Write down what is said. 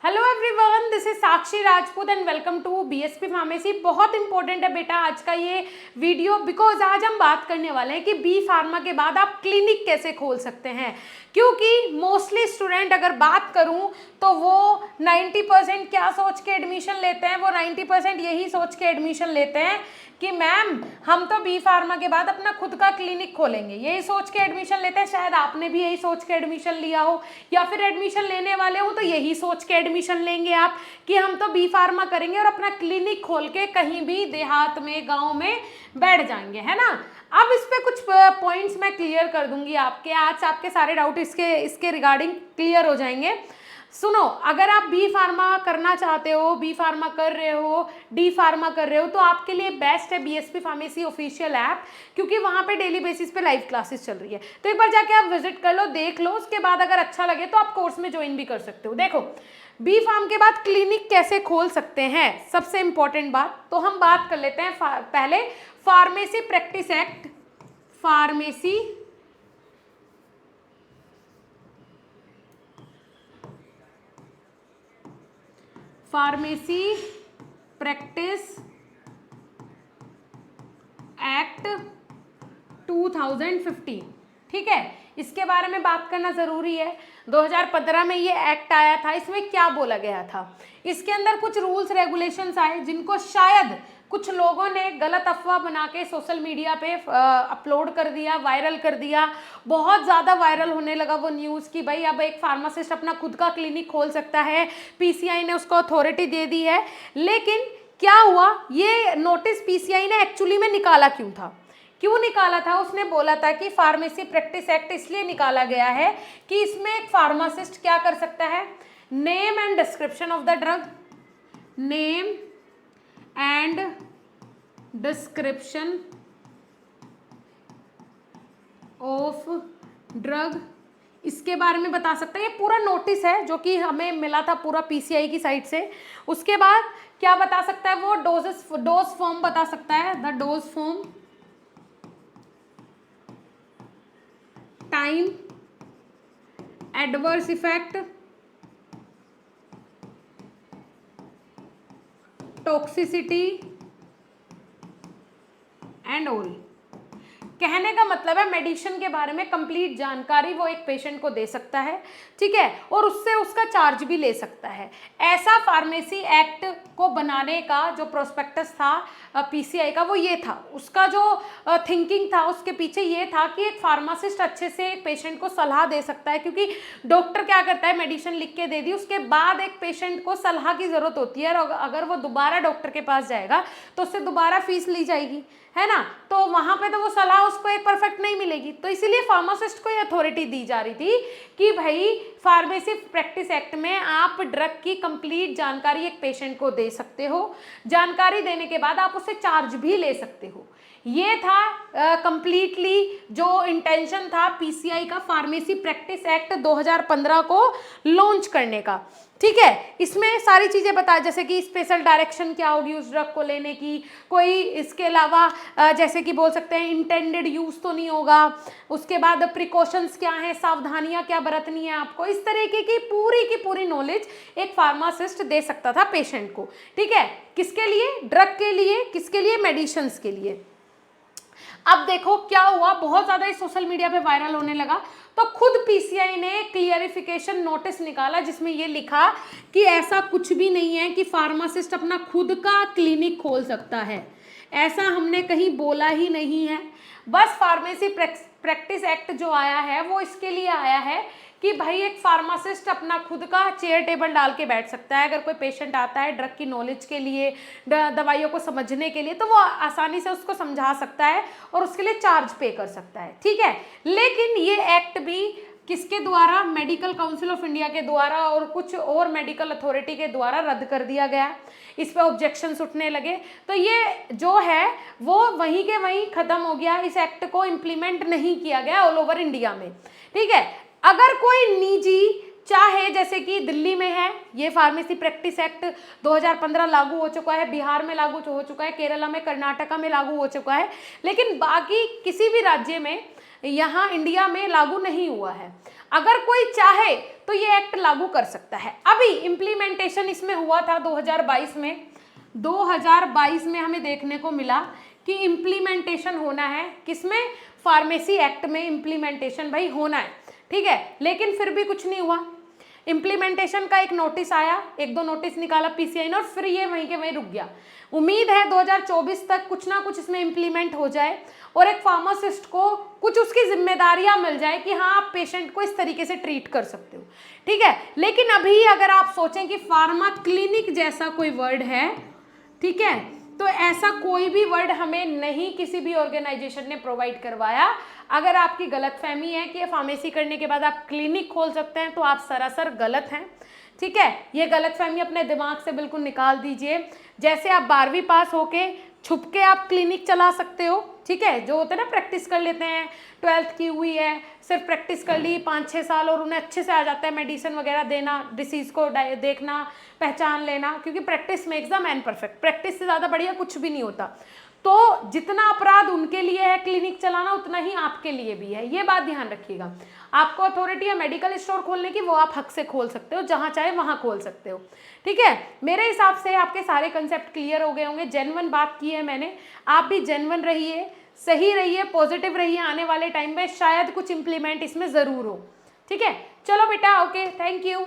Hello everyone, this is Sakshi Rajput and welcome to BSP pharmacy. बहुत important है बेटा आज का ये वीडियो, बिकॉज आज हम बात करने वाले हैं कि बी फार्मा के बाद आप क्लिनिक कैसे खोल सकते हैं। क्योंकि मोस्टली स्टूडेंट अगर बात करूं तो वो 90% क्या सोच के एडमिशन लेते हैं, वो 90% यही सोच के एडमिशन लेते हैं कि मैम हम तो बी फार्मा के बाद अपना खुद का क्लिनिक खोलेंगे, यही सोच के एडमिशन लेते हैं। शायद आपने भी यही सोच के एडमिशन लिया हो, या फिर एडमिशन लेने वाले हो तो यही सोच के एडमिशन लेंगे आप कि हम तो बी फार्मा करेंगे और अपना क्लिनिक खोल के कहीं भी देहात में, गांव में बैठ जाएंगे, है ना। अब इस पे कुछ पॉइंट्स मैं क्लियर कर दूंगी आपके, आज आपके सारे डाउट इसके रिगार्डिंग क्लियर हो जाएंगे। सुनो, अगर आप बी फार्मा करना चाहते हो, बी फार्मा कर रहे हो, डी फार्मा कर रहे हो, तो आपके लिए बेस्ट है बीएसपी फार्मेसी ऑफिशियल ऐप, क्योंकि वहां पे डेली बेसिस पे लाइव क्लासेस चल रही है। तो एक बार जाके आप विजिट कर लो, देख लो, उसके बाद अगर अच्छा लगे तो आप कोर्स में ज्वाइन भी कर सकते हो। देखो, बी फार्म के बाद क्लिनिक कैसे खोल सकते हैं, सबसे इंपॉर्टेंट बात तो हम बात कर लेते हैं पहले pharmacy practice act. Pharmacy practice act 2015, ठीक है, इसके बारे में बात करना जरूरी है। 2015 में ये एक्ट आया था। इसमें क्या बोला गया था, इसके अंदर कुछ रूल्स रेगुलेशंस आए जिनको शायद कुछ लोगों ने गलत अफवाह बना के सोशल मीडिया पे अपलोड कर दिया, वायरल कर दिया। बहुत ज़्यादा वायरल होने लगा वो न्यूज़ कि भाई अब एक फार्मासिस्ट अपना खुद का क्लिनिक खोल सकता है, पीसीआई ने उसको अथॉरिटी दे दी है। लेकिन क्या हुआ, ये नोटिस पीसीआई ने एक्चुअली में निकाला क्यों था, क्यों निकाला था? उसने बोला था कि फार्मेसी प्रैक्टिस एक्ट इसलिए निकाला गया है कि इसमें एक फार्मासिस्ट क्या कर सकता है, name and description of the drug, name and description of drug, इसके बारे में बता सकता है। ये पूरा नोटिस है जो कि हमें मिला था पूरा पीसीआई की साइट से। उसके बाद क्या बता सकता है वो, डोज फॉर्म बता सकता है, the dose form, time, adverse effect, toxicity and all. कहने का मतलब है मेडिसिन के बारे में कंप्लीट जानकारी वो एक पेशेंट को दे सकता है, ठीक है, और उससे उसका चार्ज भी ले सकता है। ऐसा फार्मेसी एक्ट को बनाने का जो प्रोस्पेक्टस था पीसीआई का, वो ये था, उसका जो थिंकिंग था उसके पीछे ये था कि एक फार्मासिस्ट अच्छे से एक पेशेंट को सलाह दे सकता है। क्योंकि डॉक्टर क्या करता है, मेडिसिन लिख के दे दी, उसके बाद एक पेशेंट को सलाह की ज़रूरत होती है, और अगर वो दोबारा डॉक्टर के पास जाएगा तो उससे दोबारा फीस ली जाएगी, है ना। तो वहां पे तो वो सलाह उसको एक परफेक्ट नहीं मिलेगी। तो इसीलिए फार्मासिस्ट को ये अथॉरिटी दी जा रही थी कि भाई फार्मेसी प्रैक्टिस एक्ट में आप ड्रग की कंप्लीट जानकारी एक पेशेंट को दे सकते हो, जानकारी देने के बाद आप उससे चार्ज भी ले सकते हो। ये था कंप्लीटली जो इंटेंशन था पीसीआई का फार्मेसी प्रैक्टिस एक्ट 2015 को लॉन्च करने का, ठीक है। इसमें सारी चीज़ें बताया, जैसे कि स्पेशल डायरेक्शन क्या होगी उस ड्रग को लेने की, कोई इसके अलावा जैसे कि बोल सकते हैं इंटेंडेड यूज़ तो नहीं होगा, उसके बाद प्रिकॉशंस क्या हैं, सावधानियां क्या बरतनी है आपको, इस तरीके की पूरी नॉलेज एक फार्मासिस्ट दे सकता था पेशेंट को, ठीक है। किसके लिए, ड्रग के लिए, किसके लिए, मेडिसिन्स के लिए। अब देखो क्या हुआ, बहुत ज़्यादा इस सोशल मीडिया पे वायरल होने लगा, तो खुद पीसीआई ने क्लियरिफिकेशन नोटिस निकाला जिसमें ये लिखा कि ऐसा कुछ भी नहीं है कि फार्मासिस्ट अपना खुद का क्लिनिक खोल सकता है, ऐसा हमने कहीं बोला ही नहीं है। बस फार्मेसी प्रैक्टिस एक्ट जो आया है वो इसके लिए आया है कि भाई एक फार्मासिस्ट अपना खुद का चेयर टेबल डाल के बैठ सकता है। अगर कोई पेशेंट आता है ड्रग की नॉलेज के लिए, दवाइयों को समझने के लिए, तो वो आसानी से उसको समझा सकता है और उसके लिए चार्ज पे कर सकता है, ठीक है। लेकिन ये एक्ट भी किसके द्वारा, मेडिकल काउंसिल ऑफ इंडिया के द्वारा और कुछ और मेडिकल अथॉरिटी के द्वारा रद्द कर दिया गया। इस पर ऑब्जेक्शंस उठने लगे, तो ये जो है वो वहीं के वहीं खत्म हो गया। इस एक्ट को इम्प्लीमेंट नहीं किया गया ऑल ओवर इंडिया में, ठीक है। अगर कोई निजी, चाहे जैसे कि दिल्ली में है ये फार्मेसी प्रैक्टिस एक्ट 2015 लागू हो चुका है, बिहार में लागू हो चुका है, केरला में, कर्नाटका में लागू हो चुका है, लेकिन बाकी किसी भी राज्य में यहाँ इंडिया में लागू नहीं हुआ है। अगर कोई चाहे तो ये एक्ट लागू कर सकता है। अभी इम्प्लीमेंटेशन इसमें हुआ था 2022 में। 2022 में हमें देखने को मिला कि इम्प्लीमेंटेशन होना है, किसमें, फार्मेसी एक्ट में इम्प्लीमेंटेशन भाई होना है, ठीक है। लेकिन फिर भी कुछ नहीं हुआ। इम्प्लीमेंटेशन का एक नोटिस आया, एक दो नोटिस निकाला पीसीआई ने, और फिर ये वहीं के वहीं रुक गया। उम्मीद है 2024 तक कुछ ना कुछ इसमें इम्प्लीमेंट हो जाए और एक फार्मासिस्ट को कुछ उसकी जिम्मेदारियां मिल जाए कि हाँ आप पेशेंट को इस तरीके से ट्रीट कर सकते हो, ठीक है। लेकिन अभी अगर आप सोचें कि फार्मा क्लिनिक जैसा कोई वर्ड है, ठीक है, तो ऐसा कोई भी वर्ड हमें नहीं किसी भी ऑर्गेनाइजेशन ने प्रोवाइड करवाया। अगर आपकी गलतफहमी है कि ये फार्मेसी करने के बाद आप क्लिनिक खोल सकते हैं, तो आप सरासर गलत हैं, ठीक है। ये गलतफहमी अपने दिमाग से बिल्कुल निकाल दीजिए। जैसे आप 12वीं पास होके छुप के आप क्लिनिक चला सकते हो, ठीक है, जो होते हैं ना प्रैक्टिस कर लेते हैं, 12th की हुई है, सिर्फ प्रैक्टिस कर ली 5-6 साल और उन्हें अच्छे से आ जाता है मेडिसिन वगैरह देना, डिसीज़ को देखना, पहचान लेना, क्योंकि practice makes the man perfect. Practice से ज़्यादा बढ़िया कुछ भी नहीं होता। तो जितना अपराध उनके लिए है क्लिनिक चलाना, उतना ही आपके लिए भी है, ये बात ध्यान रखिएगा। आपको अथॉरिटी है मेडिकल स्टोर खोलने की, वो आप हक से खोल सकते हो, जहाँ चाहे वहाँ खोल सकते हो, ठीक है। मेरे हिसाब से आपके सारे कंसेप्ट क्लियर हो गए होंगे। जेन्युइन बात की है मैंने, आप भी जेन्युइन रहिए, सही रहिए, पॉजिटिव रहिए। आने वाले टाइम में शायद कुछ इंप्लीमेंट इसमें ज़रूर हो, ठीक है। चलो बेटा, ओके, थैंक यू।